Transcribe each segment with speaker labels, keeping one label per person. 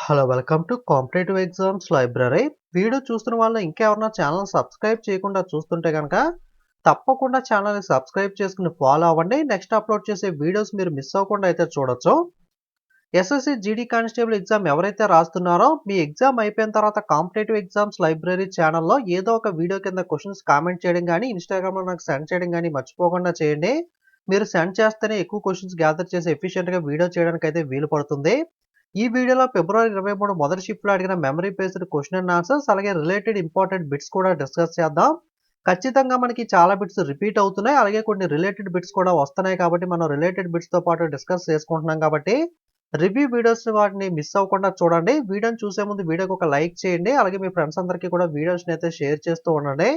Speaker 1: Hello welcome to competitive exams library. Video చూస్తున్న వాళ్ళు ఇంకా ఎవరైనా ఛానల్ సబ్స్క్రైబ్ చేయకుండా చూస్తుంటే కనుక తప్పకుండా ఛానల్ని సబ్స్క్రైబ్ చేసుకుని ఫాలో అవ్వండి. నెక్స్ట్ అప్లోడ్ చేసే వీడియోస్ మీరు మిస్ అవ్వకుండా అయితే చూడొచ్చు. ఎస్ఎస్సి జీడీ కానిస్టేబుల్ ఎగ్జామ్ ఎవరైతే రాస్తున్నారో మీ ఎగ్జామ్ అయిపోయిన తర్వాత కాంపిటేటివ్ ఎగ్జామ్స్ లైబ్రరీ ఛానల్లో ఏదో ఒక వీడియో కింద క్వశ్చన్స్ కామెంట్ చేయడం కానీ ఇన్స్టాగ్రామ్లో నాకు సెండ్ చేయడం కానీ మర్చిపోకుండా చేయండి. మీరు సెండ్ చేస్తేనే ఎక్కువ క్వశ్చన్స్ గ్యాదర్ చేసి ఎఫిషియెంట్గా వీడియో చేయడానికి అయితే వీలు పడుతుంది. ఈ వీడియోలో ఫిబ్రవరి 23 మొదటి షిఫ్ట్లో అడిగిన memory based question and answers అలాగే రిలేటెడ్ ఇంపార్టెంట్ బిట్స్ కూడా డిస్కస్ చేద్దాం. ఖచ్చితంగా మనకి చాలా బిట్స్ రిపీట్ అవుతున్నాయి, అలాగే కొన్ని రిలేటెడ్ బిట్స్ కూడా వస్తున్నాయి. కాబట్టి మనం రిలేటెడ్ బిట్స్తో పాటు డిస్కస్ చేసుకుంటున్నాం. కాబట్టి రివ్యూ వీడియోస్ వాటిని మిస్ అవ్వకుండా చూడండి. వీడియోని చూసే ముందు వీడియోకి ఒక లైక్ చేయండి, అలాగే మీ ఫ్రెండ్స్ అందరికీ కూడా వీడియోస్ని అయితే షేర్ చేస్తూ ఉండండి.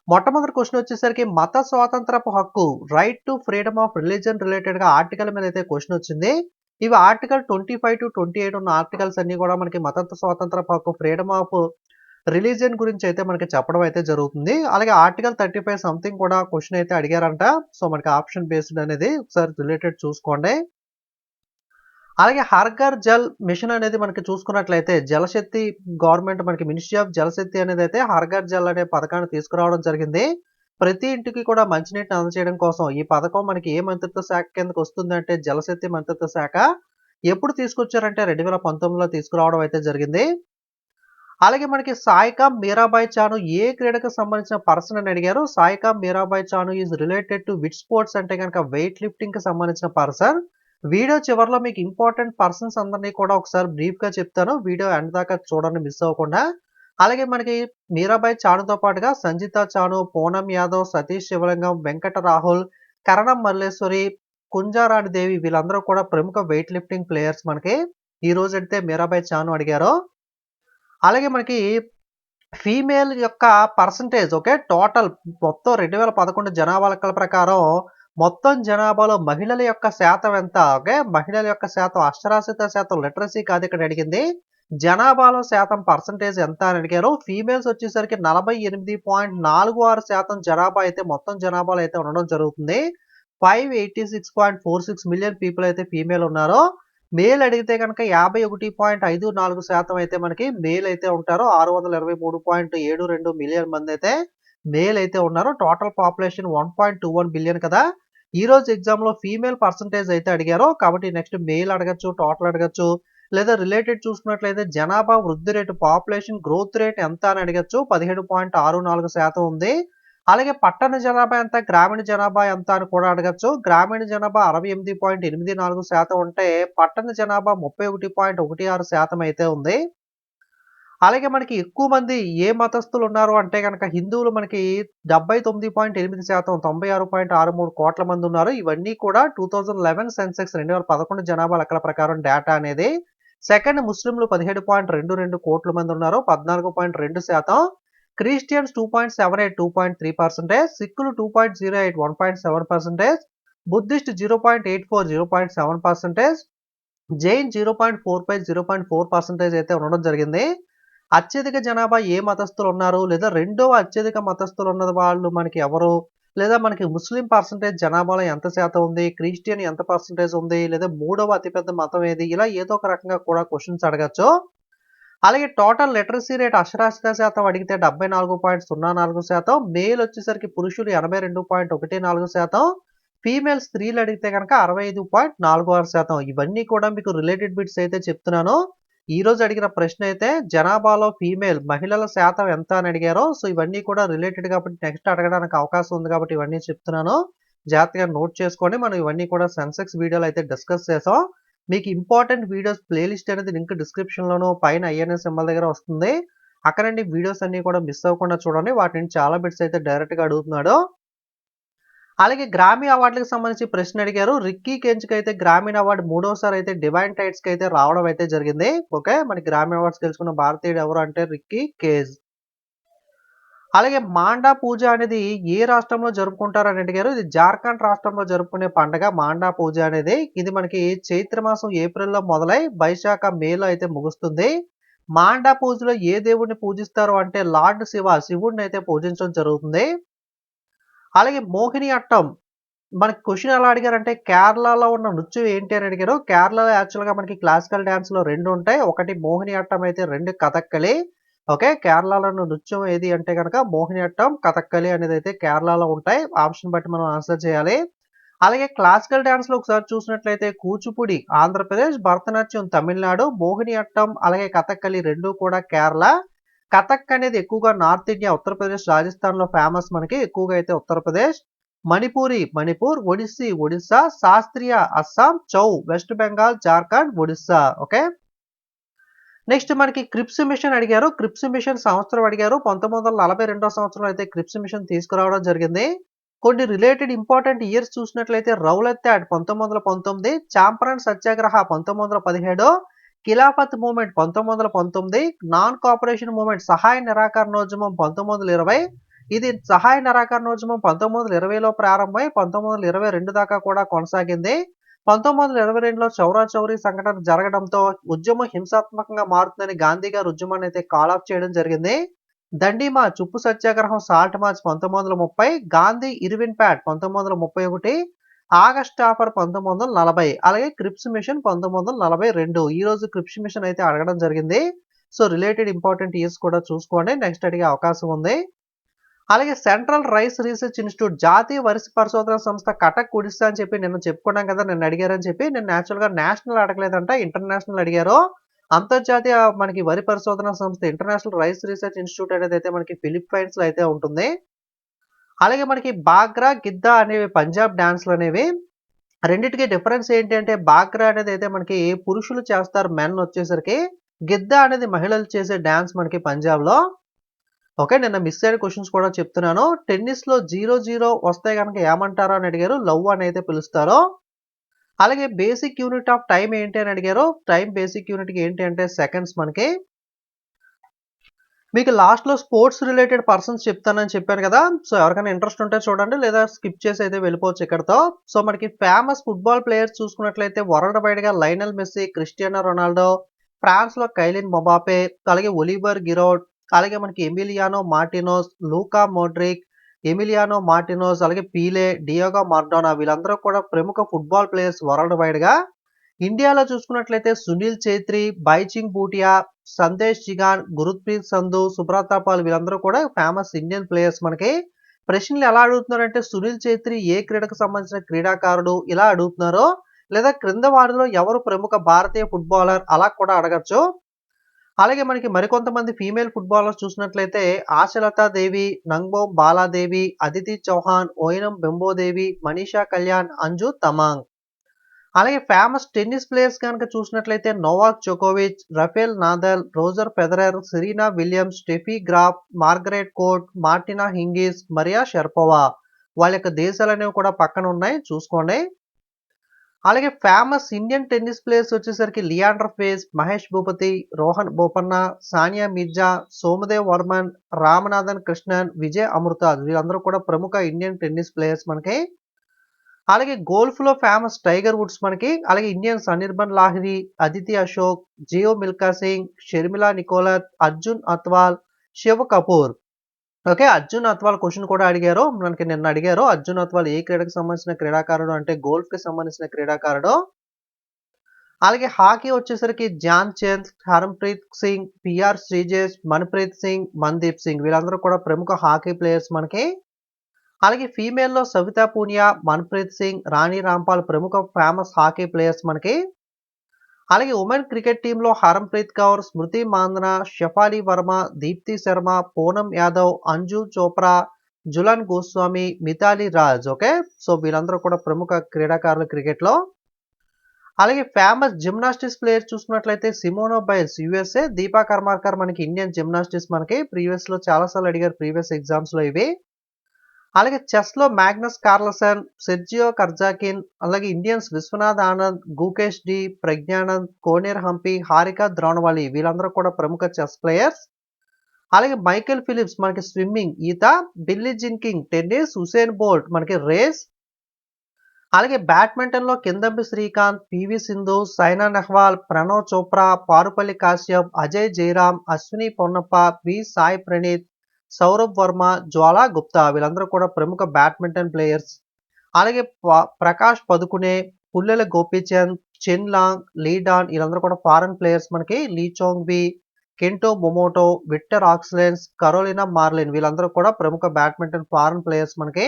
Speaker 1: మొట్టమొదటి క్వశ్చన్ వచ్చేసరికి మత స్వాతంత్రపు హక్కు right to freedom of religion రిలేటెడ్గా ఆర్టికల్ మీద అయితే క్వశ్చన్ వచ్చింది. ఇవి ఆర్టికల్ 25 to 28 ఉన్న ఆర్టికల్స్ అన్ని కూడా మనకి మత స్వాతంత్ర హక్కు ఫ్రీడమ్ ఆఫ్ రిలీజియన్ గురించి అయితే మనకి చెప్పడం అయితే జరుగుతుంది. అలాగే ఆర్టికల్ 35 సంథింగ్ కూడా క్వశ్చన్ అయితే అడిగారంట. సో మనకి ఆప్షన్ బేస్డ్ అనేది ఒకసారి రిలేటెడ్ చూసుకోండి. అలాగే హర్ఘర్ జల్ మిషన్ అనేది మనకి చూసుకున్నట్లయితే జలశక్తి గవర్నమెంట్ మనకి మినిస్ట్రీ ఆఫ్ జలశక్తి అనేది అయితే హర్ఘర్ జల్ అనే పథకాన్ని తీసుకురావడం జరిగింది. ప్రతి ఇంటికి కూడా మంచినీటిని అందజేయడం కోసం ఈ పథకం మనకి ఏ మంత్రిత్వ శాఖ కిందకి వస్తుందంటే జలశక్తి మంత్రిత్వ శాఖ. ఎప్పుడు తీసుకొచ్చారంటే 2019లో తీసుకురావడం అయితే జరిగింది. అలాగే మనకి సాయికామ్ మీరాబాయ్ చాను ఏ క్రీడకు సంబంధించిన పర్సన్ అని అడిగారు. Saikhom Mirabai Chanu is related to which sports అంటే కనుక వెయిట్ లిఫ్టింగ్ కి సంబంధించిన పర్సన్. వీడియో చివరిలో మీకు ఇంపార్టెంట్ పర్సన్స్ అందరినీ కూడా ఒకసారి బ్రీఫ్ గా చెప్తాను. వీడియో ఎండ్ దాకా చూడండి మిస్ అవ్వకుండా. అలాగే మనకి మీరాబాయ్ చానుతో పాటుగా సంజిత చాను, పూనం యాదవ్, సతీష్ శివలింగం, వెంకట రాహుల్, కరణం మల్లేశ్వరి, కుంజారాణి దేవి వీళ్ళందరూ కూడా ప్రముఖ వెయిట్ లిఫ్టింగ్ ప్లేయర్స్ మనకి. ఈ రోజు అయితే మీరాబాయ్ చాను అడిగారు. అలాగే మనకి ఫీమేల్ యొక్క పర్సంటేజ్ ఓకే టోటల్ మొత్తం 2011 జనాభా లెక్కల ప్రకారం మొత్తం జనాభాలో మహిళల యొక్క శాతం ఎంత? ఓకే, మహిళల యొక్క శాతం అక్షరాస్యత శాతం లిటరసీ కాదు ఇక్కడ అడిగింది. జనాభాలో శాతం పర్సంటేజ్ ఎంత అని అడిగారు. ఫీమేల్స్ వచ్చేసరికి 48.46% జనాభా అయితే మొత్తం జనాభాలో అయితే ఉండడం జరుగుతుంది. 586.46 మిలియన్ పీపుల్ అయితే ఫీమేల్ ఉన్నారు. మేల్ అడిగితే కనుక 51.54% అయితే మనకి మేల్ అయితే ఉంటారు. 623.72 మిలియన్ మంది అయితే మేల్ అయితే ఉన్నారు. టోటల్ పాపులేషన్ 1.21 బిలియన్ కదా. ఈ రోజు ఎగ్జామ్ లో ఫీమేల్ పర్సంటేజ్ అయితే అడిగారు. కాబట్టి నెక్స్ట్ మేల్ అడగచ్చు, టోటల్ అడగచ్చు, లేదా రిలేటెడ్ చూసుకున్నట్లయితే జనాభా వృద్ధి రేటు పాపులేషన్ గ్రోత్ రేట్ ఎంత అని అడగచ్చు. 17.64% ఉంది. అలాగే పట్టణ జనాభా ఎంత, గ్రామీణ జనాభా ఎంత అని కూడా అడగచ్చు. గ్రామీణ జనాభా 68.84% ఉంటే పట్టణ జనాభా 31.16% అయితే ఉంది. అలాగే మనకి ఎక్కువ మంది ఏ మతస్థులు ఉన్నారు అంటే కనుక హిందువులు మనకి 79.8%, 96.63 కోట్ల మంది ఉన్నారు. ఇవన్నీ కూడా 2011 సెన్సెక్స్ 2011 జనాభా లెక్కల ప్రకారం డేటా అనేది. సెకండ్ ముస్లింలు 17.22 కోట్ల మంది ఉన్నారు, 14.2%. క్రిస్టియన్స్ 2.78, 2.3%. సిక్కులు 2.08, 1.7%. బుద్ధిస్ట్ 0.84, 0.7%. జైన్ 0.45, 0.4% అయితే ఉండడం జరిగింది. అత్యధిక జనాభా ఏ మతస్థులు ఉన్నారు, లేదా రెండవ అత్యధిక మతస్థులు ఉన్న వాళ్ళు మనకి ఎవరు, లేదా మనకి ముస్లిం పర్సంటేజ్ జనాభాలో ఎంత శాతం ఉంది, క్రిస్టియన్ ఎంత పర్సంటేజ్ ఉంది, లేదా మూడవ అతిపెద్ద మతం ఏది, ఇలా ఏదో ఒక రకంగా కూడా క్వశ్చన్స్ అడగచ్చు. అలాగే టోటల్ లిటరసీ రేట్ అక్షరాస్యత శాతం అడిగితే 74.04%. మేల్ వచ్చేసరికి పురుషులు 82.14%. ఫీమేల్ స్త్రీలు అడిగితే కనుక 65.46%. ఇవన్నీ కూడా మీకు రిలేటెడ్ బిట్స్ అయితే చెప్తున్నాను. ఈ రోజు అడిగిన ప్రశ్న అయితే జనాభాలో ఫీమేల్ మహిళల శాతం ఎంత అని అడిగారో. సో ఇవన్నీ కూడా రిలేటెడ్ కాబట్టి నెక్స్ట్ అడగడానికి అవకాశం ఉంది కాబట్టి ఇవన్నీ చెప్తున్నాను. జాగ్రత్తగా నోట్ చేసుకోండి. మనం ఇవన్నీ కూడా సెన్సెక్స్ వీడియోలో అయితే డిస్కస్ చేసాం. మీకు ఇంపార్టెంట్ వీడియోస్ ప్లేలిస్ట్ అనేది లింక్ డిస్క్రిప్షన్ లోను పైన ఐఎన్ఎస్ సింబల్ దగ్గర వస్తుంది. అక్కడ నుండి వీడియోస్ అన్ని కూడా మిస్ అవ్వకుండా చూడండి. వాటి నుంచి చాలా బిట్స్ అయితే డైరెక్ట్ గా అడుగుతున్నాడు. అలాగే గ్రామీ అవార్డులకు సంబంధించి ప్రశ్న అడిగారు. రిక్కీ కెంచ్కి అయితే గ్రామీణ అవార్డు మూడోసారి అయితే డివైన్ టైట్స్ కి అయితే రావడం అయితే జరిగింది. ఓకే, మనకి గ్రామీ అవార్డ్స్ గెలుచుకున్న భారతీయుడు ఎవరు అంటే రిక్కీ కేజ్. అలాగే మాండా పూజ అనేది ఏ రాష్ట్రంలో జరుపుకుంటారని అడిగారు. ఇది జార్ఖండ్ రాష్ట్రంలో జరుపుకునే పండుగ మాండా పూజ అనేది. ఇది మనకి చైత్ర మాసం ఏప్రిల్లో మొదలై వైశాఖ మేలో అయితే ముగుస్తుంది. మాండా పూజలో ఏ దేవుడిని పూజిస్తారు అంటే లార్డ్ శివుడిని అయితే పూజించడం జరుగుతుంది. అలాగే మోహిని అట్టం మనకి క్వెషన్ ఎలా అడిగారంటే కేరళలో ఉన్న నృత్యం ఏంటి అని అడిగారు. కేరళలో యాక్చువల్‌గా మనకి క్లాసికల్ డాన్స్‌లో 2 ఉంటాయి. ఒకటి మోహినియాట్టం అయితే 2 కథక్కలి. ఓకే. కేరళలో ఉన్న నృత్యం ఏది అంటే గనక మోహినియాట్టం, కథక్కలి అనేదైతే కేరళలో ఉంటాయి. ఆప్షన్ బట్టి మనం ఆన్సర్ చేయాలి. అలాగే క్లాసికల్ డాన్స్‌లో ఒకసారి చూసినట్లయితే కూచిపూడి ఆంధ్రప్రదేశ్, భరతనాట్యం తమిళనాడు, మోహినియాట్టం అలాగే కథక్కలి 2 కూడా కేరళ. కథక్ అనేది ఎక్కువగా నార్త్ ఇండియా ఉత్తరప్రదేశ్, రాజస్థాన్‌లో ఫేమస్ మనకి ఎక్కువగా అయితే ఉత్తరప్రదేశ్. మణిపూరి మణిపూర్, ఒడిస్సీ ఒడిస్సా, శాస్త్రీయ Assam, Chhau West Bengal, Jharkhand, Odisha. Okay. Next మనకి క్రిప్స్ మిషన్ అడిగారు. క్రిప్స్ మిషన్ సంవత్సరం అడిగారు. 1942 సంవత్సరంలో అయితే క్రిప్స్ మిషన్ తీసుకురావడం జరిగింది. కొన్ని రిలేటెడ్ ఇంపార్టెంట్ ఇయర్స్ చూసినట్లయితే రౌలత్ యాక్ట్ 1919, చాంపారణ్ సత్యాగ్రహ 1917, Khilafat movement 1919, non cooperation movement సహాయ నిరాకరణోద్యమం 1920. ఇది సహాయ నిరాకరణోద్యమం 1920లో ప్రారంభమై 1922 దాకా కూడా కొనసాగింది. 1922లో చౌరా చౌరీ సంఘటన జరగడంతో ఉద్యమం హింసాత్మకంగా మారుతుందని గాంధీ గారు ఉద్యమాన్ని అయితే కాల్ ఆఫ్ చేయడం జరిగింది. దండి మార్చ్, ఉప్పు సత్యాగ్రహం, salt march 1930, Gandhi Irwin pact 1931, August offer 1940, అలాగే క్రిప్స్ మిషన్ 1942. ఈ రోజు క్రిప్స్ మిషన్ అయితే అడగడం జరిగింది. సో రిలేటెడ్ ఇంపార్టెంట్ ఇయర్స్ కూడా చూసుకోండి. నెక్స్ట్ అడిగే అవకాశం ఉంది. అలాగే సెంట్రల్ రైస్ రీసెర్చ్ ఇన్స్టిట్యూట్ జాతీయ వరి పరిశోధన సంస్థ కటక్ ఒడిస్సా అని చెప్పి నిన్న చెప్పుకున్నాం కదా, నిన్న అడిగారని చెప్పి. నేను యాక్చువల్‌గా నేషనల్ అడగలేదంట, ఇంటర్నేషనల్ అడిగారు. అంతర్జాతీయ మనకి వరి పరిశోధన సంస్థ ఇంటర్నేషనల్ రైస్ రీసెర్చ్ ఇన్స్టిట్యూట్ అనేది అయితే మనకి ఫిలిప్పైన్స్‌లో అయితే ఉంటుంది. అలాగే మనకి బాగ్రా, గిద్దా అనేవి పంజాబ్ డాన్స్‌లు అనేవి. రెండిటికి డిఫరెన్స్ ఏంటి అంటే బాగ్రా అనేది అయితే మనకి పురుషులు చేస్తారు మెన్ వచ్చేసరికి. గిద్దా అనేది మహిళలు చేసే డాన్స్ మనకి పంజాబ్‌లో. ఓకే. నిన్న మిస్ అయిన క్వెషన్స్ కూడా చెప్తున్నాను. టెన్నిస్‌లో 0-0 వస్తే గనక ఏమంటారు అని అడిగారు. లవ్ అని అయితే పిలుస్తారో. అలాగే బేసిక్ యూనిట్ ఆఫ్ టైమ్ ఏంటి అని అడిగారు. టైమ్ బేసిక్ యూనిట్‌కి ఏంటి అంటే సెకండ్స్ మనకి. మీకు లాస్ట్‌లో స్పోర్ట్స్ రిలేటెడ్ పర్సన్స్ చెప్తానని చెప్పాను కదా! సో ఎవరికైనా ఇంట్రెస్ట్ ఉంటే చూడండి. లేదా స్కిప్ చేసి అయితే వెళ్ళిపోవచ్చు ఇక్కడితో. సో మనకి ఫేమస్ ఫుట్‌బాల్ ప్లేయర్స్ చూసుకున్నట్లయితే వరల్డ్ వైడ్‌గా లయనల్ మెస్సీ, క్రిస్టియానో రొనాల్డో, ఫ్రాన్స్‌లో కైలిన్ మొబాపే, అలాగే ఒలివర్ గిరౌడ్, అలాగే మనకి ఎమిలియానో మార్టినోస్, లూకా మోడ్రిక్, ఎమిలియానో మార్టినోస్, అలాగే పీలే, డియోగో మారడోనా వీళ్ళందరూ కూడా ప్రముఖ ఫుట్‌బాల్ ప్లేయర్స్ వరల్డ్ వైడ్‌గా. ఇండియాలో చూసుకున్నట్లయితే సునీల్ ఛేత్రి, బైచింగ్ భూటియా, సందేశ్ జిగాన్, గురుప్రీత్ సంధు, సుబ్రతా పాల్ వీళ్ళందరూ కూడా ఫేమస్ ఇండియన్ ప్లేయర్స్ మనకి. ప్రశ్నలు ఎలా అడుగుతున్నారంటే సునీల్ ఛేత్రి ఏ క్రీడకు సంబంధించిన క్రీడాకారుడు ఇలా అడుగుతున్నారో, లేదా క్రింద వారిలో ఎవరు ప్రముఖ భారతీయ ఫుట్బాలర్ అలా కూడా అడగచ్చు. అలాగే మనకి మరికొంతమంది ఫీమేల్ ఫుట్బాలర్స్ చూసినట్లయితే ఆశలతా దేవి, నంగ్బోమ్ బాలాదేవి, అదితి చౌహాన్, ఓయినం బెంబోదేవి, మనీషా కళ్యాణ్, అంజు తమాంగ్. అలాగే ఫేమస్ టెన్నిస్ ప్లేయర్స్ గనుక చూసినట్లయితే నోవాక్ జోకోవిచ్, Rafael Nadal, Roger Federer, Serena Williams, Steffi Graf, Margaret Court, Martina Hingis, Maria Sharapova. వాళ్ళ యొక్క దేశాలనేవి కూడా పక్కన ఉన్నాయి చూసుకోండి. అలాగే ఫేమస్ ఇండియన్ టెన్నిస్ ప్లేయర్స్ వచ్చేసరికి లియాండర్ పేస్, మహేష్ భూపతి, రోహన్ బోపన్న, సానియా మిర్జా, సోమదేవ్ వర్మన్, రామనాథన్ కృష్ణన్, విజయ్ అమృతాజ్ వీళ్ళందరూ కూడా ప్రముఖ ఇండియన్ టెన్నిస్ ప్లేయర్స్ మనకి. అలాగే గోల్ఫ్‌లో ఫేమస్ టైగర్ వుడ్స్ మనకి. అలాగే Indians Anirban Lahiri, Aditi Ashok, Jeev Milkha Singh, Sharmila Nicolet, Arjun Atwal, Shiv Kapoor. Okay. Arjun Atwal question కూడా అడిగారు. మనకి నిన్న అడిగారు. అర్జున్ అత్వాల్ ఏ క్రీడకు సంబంధించిన క్రీడాకారుడు అంటే గోల్ఫ్‌కి సంబంధించిన క్రీడాకారుడు. అలాగే హాకీ వచ్చేసరికి ధ్యాన్ చంద్, హర్‌ప్రీత్ సింగ్, పిఆర్ శ్రీజేష్, మన్‌ప్రీత్ సింగ్, మన్‌దీప్ సింగ్ వీళ్ళందరూ కూడా ప్రముఖ హాకీ ప్లేయర్స్ మనకి. అలాగే ఫీమేల్‌లో సవితా పూనియా, మన్‌ప్రీత్ సింగ్, రాణి రాంపాల్ ప్రముఖ ఫేమస్ హాకీ ప్లేయర్స్ మనకి. అలాగే ఉమెన్ క్రికెట్ టీమ్‌లో హర్‌ప్రీత్ కౌర్, స్మృతి మాందన, షెఫాలి వర్మ, దీప్తి శర్మ, పూనమ్ యాదవ్, అంజు చోప్రా, జులన్ గోస్వామి, మితాలి రాజ్. ఓకే. సో వీళ్ళందరూ కూడా ప్రముఖ క్రీడాకారులు క్రికెట్‌లో. అలాగే ఫేమస్ జిమ్నాస్టిక్స్ ప్లేయర్స్ చూసుకున్నట్లయితే Simona Biles USA, Deepa Karmakar మనకి ఇండియన్ జిమ్నాస్టిక్స్ మనకి. ప్రీవియస్‌లో చాలా సార్లు అడిగారు ప్రీవియస్ ఎగ్జామ్స్‌లో ఇవి. అలాగే చెస్‌లో మాగ్నస్ కార్ల్సన్, సెర్జియో కర్జాకిన్, అలాగే ఇండియన్స్ విశ్వనాథ్ ఆనంద్, గుకేష్ డి, ప్రజ్ఞానంద్, కోనేర్ హంపి, హారిక ద్రోణవలి వీళ్ళందరూ కూడా ప్రముఖ చెస్ ప్లేయర్స్. అలాగే మైకేల్ ఫిలిప్స్ మనకి స్విమ్మింగ్ ఈత, Billie Jean King tennis, Usain Bolt మనకి రేస్. అలాగే బ్యాడ్మింటన్‌లో కిందంబి శ్రీకాంత్, పీవీ సింధు, సైనా నెహ్వాల్, ప్రణవ్ చోప్రా, పారుపల్లి కాశ్యప్, అజయ్ జయరామ్, అశ్విని పొన్నప్ప, వి సాయి ప్రణీత్, సౌరభ్ వర్మ, జ్వాలా గుప్తా వీళ్ళందరూ కూడా ప్రముఖ బ్యాడ్మింటన్ ప్లేయర్స్. అలాగే Prakash Padukone, Pullela Gopichand, Chen Long, Lin Dan వీళ్ళందరూ కూడా ఫారెన్ ప్లేయర్స్ మనకి. Lee Chong Wei, Kento Momota, Viktor Axelsen, Carolina Marin వీళ్ళందరూ కూడా ప్రముఖ బ్యాడ్మింటన్ ఫారెన్ ప్లేయర్స్ మనకి.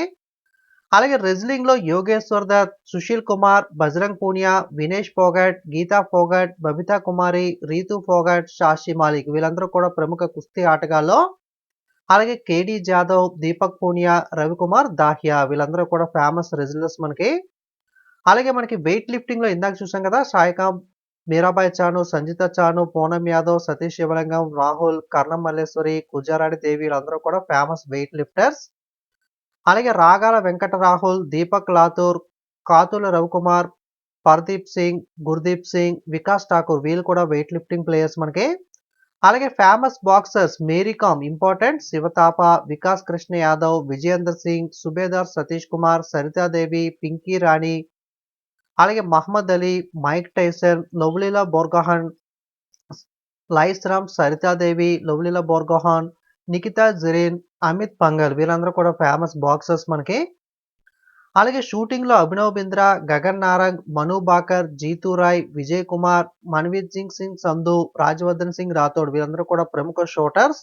Speaker 1: అలాగే రెజ్లింగ్‌లో యోగేశ్వర్ దత్, సుశీల్ కుమార్, బజరంగ్ పూనియా, వినేష్ ఫోగాట్, గీతా ఫోగాట్, బబితా కుమారి, రీతూ ఫోగాట్, సాక్షి మాలిక్ వీళ్ళందరూ కూడా ప్రముఖ కుస్తీ ఆటగాళ్ళు. అలాగే కేడీ జాదవ్, దీపక్ పూనియా, రవికుమార్ దాహియా వీళ్ళందరూ కూడా ఫేమస్ రెజ్లర్స్ మనకి. అలాగే మనకి వెయిట్ లిఫ్టింగ్‌లో ఇందాక చూసాం కదా! సాయికామ్, మీరాబాయ్ చాను, సంజిత చాను, పూనమ్ యాదవ్, సతీష్ శివలింగం, రాహుల్, కర్ణం మల్లేశ్వరి, కుజారాణి దేవి వీళ్ళందరూ కూడా ఫేమస్ వెయిట్ లిఫ్టర్స్. అలాగే రాగాల వెంకట రాహుల్, దీపక్ లాతూర్, కాతుల రవికుమార్, పర్దీప్ సింగ్, గుర్దీప్ సింగ్, వికాస్ ఠాకూర్ వీళ్ళు కూడా వెయిట్ లిఫ్టింగ్ ప్లేయర్స్ మనకి. అలాగే famous boxers Mary Kom important, Shiva Thapa, Vikas Krishna Yadav, Vijender Singh, Subedar Satish Kumar, Sarita Devi, Pinky Rani, అలాగే Muhammad Ali, Mike Tyson, Lovlina Borgohain, Laishram, Sarita Devi, Lovlina Borgohain, Nikhat Zareen, Amit Panghal వీళ్ళందరూ కూడా ఫేమస్ బాక్సర్స్ మనకి. అలాగే షూటింగ్‌లో అభినవ్ బింద్రా, గగన్ నారంగ్, మను బాకర్, జీతూ రాయ్, విజయ్ కుమార్, మన్వీర్ సింగ్ సంధు, రాజ్యవర్ధన్ సింగ్ రాథోడ్ వీళ్ళందరూ కూడా ప్రముఖ షూటర్స్.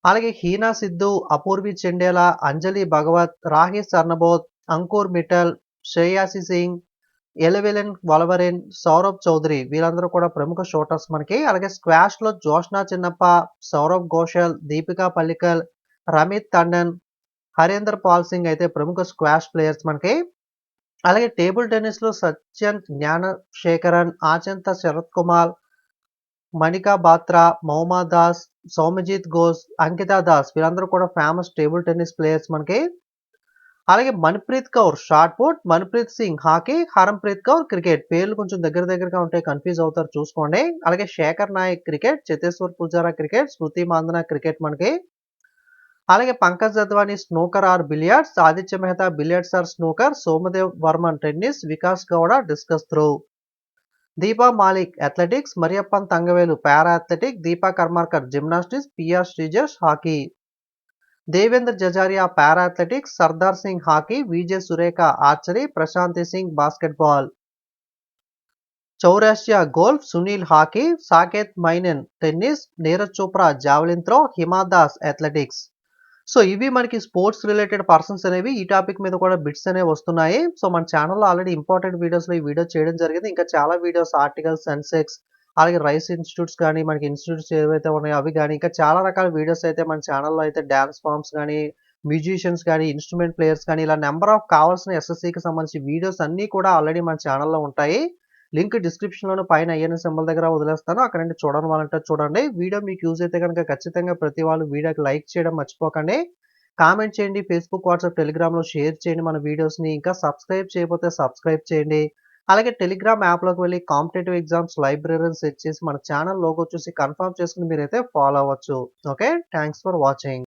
Speaker 1: అలాగే హీనా సిద్ధు, అపూర్వి చెండేలా, అంజలి భగవత్, రాహి సర్నబోత్, అంకుర్ మిట్టల్, శ్రేయాసి సింగ్, ఎలెవెలెన్ వలవరిన్, సౌరభ్ చౌదరి వీళ్ళందరూ కూడా ప్రముఖ షూటర్స్ మనకి. అలాగే స్క్వాష్‌లో జోష్నా చిన్నప్ప, సౌరవ్ ఘోషల్, దీపికా పల్లికల్, రమిత్ టండన్, హరేందర్ పాల్ సింగ్ అయితే ప్రముఖ స్క్వాష్ ప్లేయర్స్ మనకి. అలాగే టేబుల్ టెన్నిస్‌లో సత్యంత్ జ్ఞానశేఖరన్, ఆచంత శరత్ కుమార్, మణికా బాత్రా, మౌమా దాస్, సౌమ్యజిత్ ఘోష్, అంకితా దాస్ వీళ్ళందరూ కూడా ఫేమస్ టేబుల్ టెన్నిస్ ప్లేయర్స్ మనకి. అలాగే Manpreet Kaur shot put, Manpreet Singh hockey, Harpreet Kaur cricket పేర్లు కొంచెం దగ్గరగా ఉంటాయి కన్‌ఫ్యూజ్ అవుతారు చూసుకోండి. అలాగే శేఖర్ నాయక్ క్రికెట్, చేతేశ్వర్ పుజారా క్రికెట్, స్మృతి మాందన క్రికెట్ మనకి. అలాగే Pankaj Advani snooker or billiards, Aditya Mehta billiards or snooker, Somdev Devvarman tennis, Vikas Gowda discus throw, Deepa Malik athletics, Mariyappan Thangavelu para athletic, Deepa Karmakar gymnastics, PR Sreejesh hockey, Devendra Jhajharia para athletics, Sardar Singh hockey, VJ Surekha archery, Prashanti Singh basketball, Chaurasia golf, Sunil hockey, Saketh Myneni tennis, Neeraj Chopra javelin throw, Hima Das athletics. So ఇవి మనకి sports related persons అనేవి ఈ topic మీద కూడా bits అనేవి వస్తున్నాయి. So మన ఛానల్‌లో ఆల్రెడీ ఇంపార్టెంట్ వీడియోస్‌లో ఈ వీడియో చేయడం జరిగింది. ఇంకా చాలా వీడియోస్ ఆర్టికల్స్, సెన్సెక్స్ అలాగే రైస్ ఇన్‌స్టిట్యూట్స్ కానీ, మనకి ఇన్‌స్టిట్యూట్స్ ఏవైతే ఉన్నాయో అవి గాని, ఇంకా చాలా రకాల వీడియోస్ అయితే మన ఛానల్‌లో అయితే డాన్స్ ఫార్మ్స్ గాని, మ్యూజిషియన్స్ గాని, ఇన్‌స్ట్రుమెంట్ ప్లేయర్స్ కానీ ఇలా నంబర్ ఆఫ్ కావాల్సిన ఎస్ఎస్‌సికి సంబంధించి వీడియోస్ అన్నీ కూడా ఆల్రెడీ మన ఛానల్‌లో ఉంటాయి. లింక్ డిస్క్రిప్షన్‌లోను పైన ఐఎన్ఎస్ సింబల్ దగ్గర వదిలేస్తాను. అక్కడ నుండి చూడనివాలంటే చూడండి. వీడియో మీకు యూజ్ అయితే గనుక ఖచ్చితంగా ప్రతి వాళ్ళు వీడియోకి లైక్ చేయడం మర్చిపోకండి. కామెంట్ చేయండి. ఫేస్‌బుక్, వాట్సాప్, టెలిగ్రామ్‌లో షేర్ చేయండి మన వీడియోస్‌ని. ఇంకా సబ్స్క్రైబ్ చేయకపోతే సబ్స్క్రైబ్ చేయండి. అలాగే టెలిగ్రామ్ యాప్‌లోకి వెళ్లి కాంపిటేటివ్ ఎగ్జామ్స్ లైబ్రరీని సెర్చ్ చేసి మన ఛానల్ లోగో చూసి కన్ఫర్మ్ చేసుకొని మీరైతే ఫాలో అవ్వచ్చు. ఓకే. Thanks for watching.